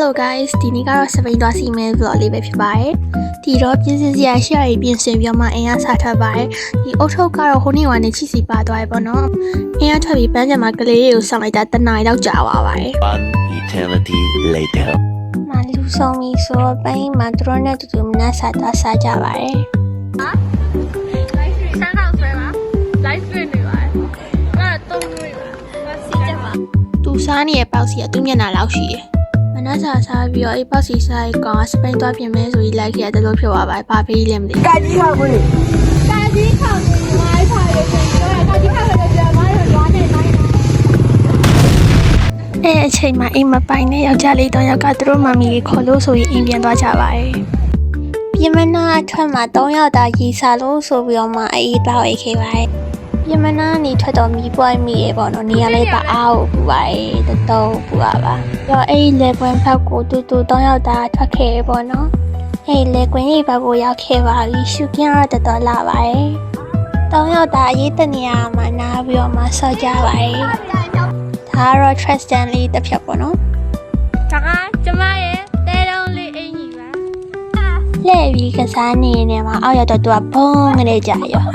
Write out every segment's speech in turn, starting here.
Hello guys ဒီနေ့ကတော့စပိန်သွားစီမဲ vlog လေးပဲဖြစ်ပါတယ်ဒီတော့ပြင်ဆင်စရာရှိရည်ပြင်ဆင်ပြီးမှအင်အားစားထားပါတယ်ဒီအုတ်ထုတ်ကတော့ဟိုနေ့ကနဲ့ချီစီပါသွားပြီပေါ့နော်အင်အားထွက်ပြီးပန်းချံမှာကလေးတွေကိုစောင့်လိုက်တာတနားရီလောက်ကြာသွားပါတယ် One eternity later မလူဆောင်ပြီးဆိုတော့ပိုင်းမှာသူတို့နဲ့တူတူမနက်စားသွားစားကြပါတယ် သူစားနေတဲ့ပေါက်စီကသူ့မျက်နှာလောက်ရှိတယ်။မနှက်စားပြီးတော့အေးပေါက်စီစားရေးကောင်ကစပိန်သွားပြင်မဲဆိုပြီးလိုက်ခဲ့တယ်လို့ဖြစ်သွားပါတယ်။ဘာပေးလဲမသိဘူး။ကာကြီးခေါက်ကိုကာကြီးခေါက်ကိုမိုင်းထားရချိန်တော့ကာကြီးခေါက်လည်းပြန်မိုင်းတော့ရွာနေနိုင်တယ်။အချိန်မှာအိမ်မပိုင်နဲ့ယောက်ျားလေးတော့ယောက်ကသူတို့မမီကြီးခေါ်လို့ဆိုပြီးအိမ်ပြန်သွားကြပါတယ်။ပြင်မနာအထွက်မှာ3ယောက်သားရီစားလို့ဆိုပြီးတော့မှအေးတော့အိတ်ခဲ့ပါတယ်။ပြမနာနေထွက်တော့မီးပွိုင်းမိရေပေါ့နော်နေရာလေးတအားကိုပူပါရဲ့တော့ပူပါပါရောအဲ့ဒီလေကွင်းဖက်ကိုတူ3ယောက်သားထွက်ခဲ့ရေပေါ့နော်အဲ့ဒီလေကွင်းကြီးဘက်ကိုရောက်ခဲ့ပါပြီရှုခင်းတော့တော်လာပါရဲ့3ယောက်သားအရေးတနေရာမှာနားပြီးတော့မှဆော့ကြပါရဲ့ဒါကတော့ Tristan လေးတစ်ဖြတ်ပေါ့နော်ဒါကကျမရဲ့တဲတုံးလေးအင်ကြီးပါလှည့်ပြီးကစားနေမှာအောက်ရောက်တော့သူကဘုံငနေကြရော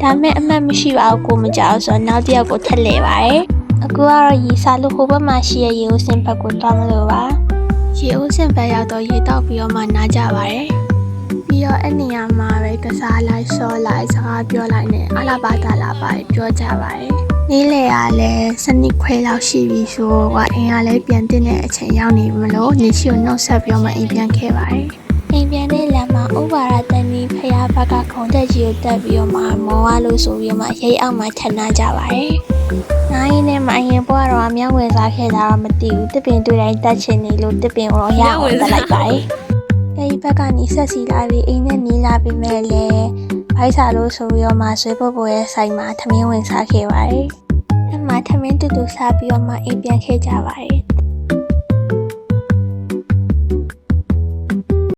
ဒါမဲ့အမှတ်မရှိပါဘူးကိုမကြောက်ဆိုတော့နောက်တစ်ယောက်ကိုထက်လဲပါတယ်အခုကတော့ရေစားလို့ဟိုဘက်မှာရှိတဲ့ရေဦးစင်ဘက်ကိုသွားမလို့ပါရေဦးစင်ဘက်ရောက်တော့ရေတောက်ပြီးတော့မှနားကြပါတယ်ပြီးတော့အဲ့နေရာမှာပဲကစားလိုက်ဆော့လိုက်စကားပြောလိုက်နဲ့အလားပါတာလာပါတယ်ပြောကြပါတယ်နေ့လေကလည်းစနစ်ခွဲလောက်ရှိပြီဆိုတော့အင်ကလည်းပြန်တင်တဲ့အချိန်ရောက်နေမလို့နေချီကိုနှုတ်ဆက်ပြီးတော့မှအိမ်ပြန်ခဲ့ပါတယ်အိမ်ပြန်တဲ့လမ်းမှာဥပါရတန်ကြီးဖျားဘက်ကခုံတက်ကြီးကိုတက်ပြီးတော့မှမော်ရလို့ဆိုပြီးတော့မှရိတ်အောက်မှာထပ်နာကြပါတယ်။နိုင်ရင်းနဲ့မအရင်ဘွားတော့မြောက်ဝင်စားခဲ့တာတော့မသိဘူးတစ်ပင်တွေ့တိုင်းတက်ချင်နေလို့တစ်ပင်ကိုတော့ရအောင်တက်လိုက်ပါတယ်။အဲဒီဘက်ကနေဆက်စီလာပြီးအိမ်နဲ့နီးလာပြီးမဲ့လေဘိုက်စာလို့ဆိုပြီးတော့မှဆွေးပုတ်ပေါ်ရဲ့ဆိုင်မှာထမင်းဝင်စားခဲ့ပါတယ်။အဲ့မှာထမင်းတူတူစားပြီးတော့မှအိမ်ပြန်ခဲ့ကြပါတယ်